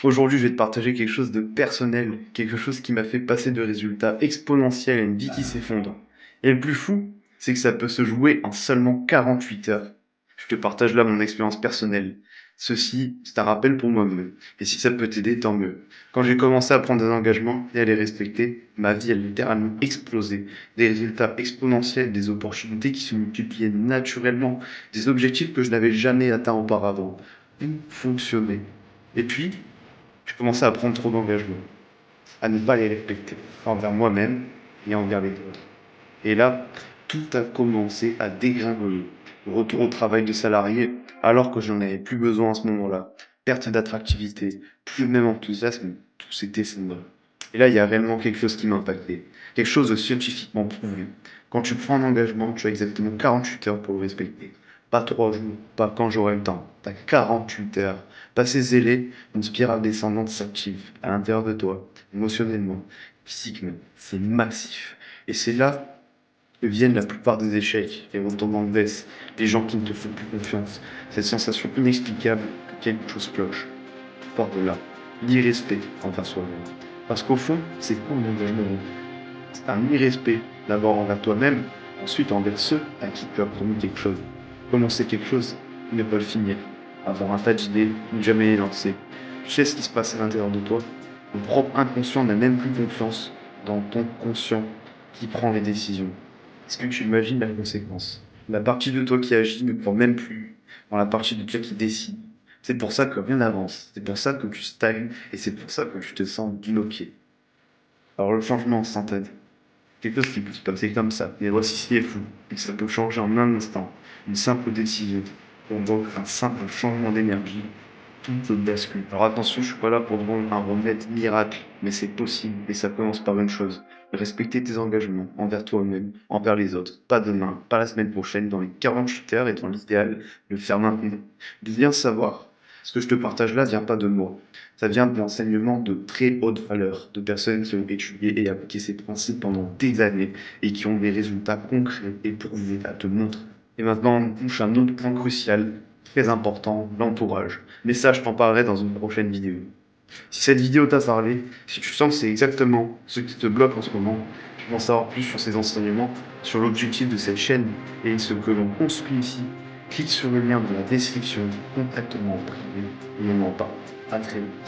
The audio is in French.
Aujourd'hui, je vais te partager quelque chose de personnel, quelque chose qui m'a fait passer de résultats exponentiels à une vie qui s'effondre. Et le plus fou, c'est que ça peut se jouer en seulement 48 heures. Je te partage là mon expérience personnelle. Ceci, c'est un rappel pour moi-même. Et si ça peut t'aider, tant mieux. Quand j'ai commencé à prendre des engagements et à les respecter, ma vie a littéralement explosé. Des résultats exponentiels, des opportunités qui se multipliaient naturellement, des objectifs que je n'avais jamais atteints auparavant. Tout fonctionnait. Et puis, je commençais à prendre trop d'engagements, à ne pas les respecter, envers moi-même et envers les autres. Et là, tout a commencé à dégringoler. Retour au travail de salarié, alors que j'en avais plus besoin à ce moment-là. Perte d'attractivité, plus le même enthousiasme, tout s'est effondré. Et là, il y a réellement quelque chose qui m'a impacté. Quelque chose de scientifiquement prouvé. Quand tu prends un engagement, tu as exactement 48 heures pour le respecter. Pas 3 jours, pas quand j'aurai le temps. T'as 48 heures. Passer zélé, une spirale descendante s'active à l'intérieur de toi, émotionnellement, physiquement. C'est massif. Et c'est là que viennent la plupart des échecs, les retournements de veste, les gens qui ne te font plus confiance. Cette sensation inexplicable que quelque chose cloche. Par de là, l'irrespect envers soi-même. Parce qu'au fond, c'est quoi un engagement? C'est un irrespect, d'abord envers toi-même, ensuite envers ceux à qui tu as promis quelque chose. Commencer quelque chose, ne pas le finir. Avoir un tas d'idées, ne jamais les lancer. Tu sais ce qui se passe à l'intérieur de toi? Ton propre inconscient n'a même plus confiance dans ton conscient qui prend les décisions. Est-ce que tu imagines la conséquence? La partie de toi qui agit ne croit même plus dans la partie de toi qui décide. C'est pour ça que rien n'avance. C'est pour ça que tu stagnes et c'est pour ça que tu te sens bloqué. Alors le changement instantané. Quelque chose qui peut se passer comme ça. Et voici ce qui est fou. Et ça peut changer en un instant. Une simple décision. On voit un simple changement d'énergie. Tout se bascule. Alors attention, je suis pas là pour te vendre un remède miracle. Mais c'est possible. Et ça commence par une chose. Respecter tes engagements envers toi-même, envers les autres. Pas demain, pas la semaine prochaine, dans les 48 heures et dans l'idéal, le faire maintenant. De bien savoir. Ce que je te partage là vient pas de moi. Ça vient de l'enseignement de très haute valeur, de personnes qui ont étudié et appliqué ces principes pendant des années et qui ont des résultats concrets et prouvés à te montrer. Et maintenant, on touche un autre point crucial, très important, l'entourage. Mais ça, je t'en parlerai dans une prochaine vidéo. Si cette vidéo t'a parlé, si tu sens que c'est exactement ce qui te bloque en ce moment, tu veux en savoir plus sur ces enseignements, sur l'objectif de cette chaîne et ce que l'on construit ici, clique sur le lien de la description, contacte-moi en privé et on en parle. À très vite.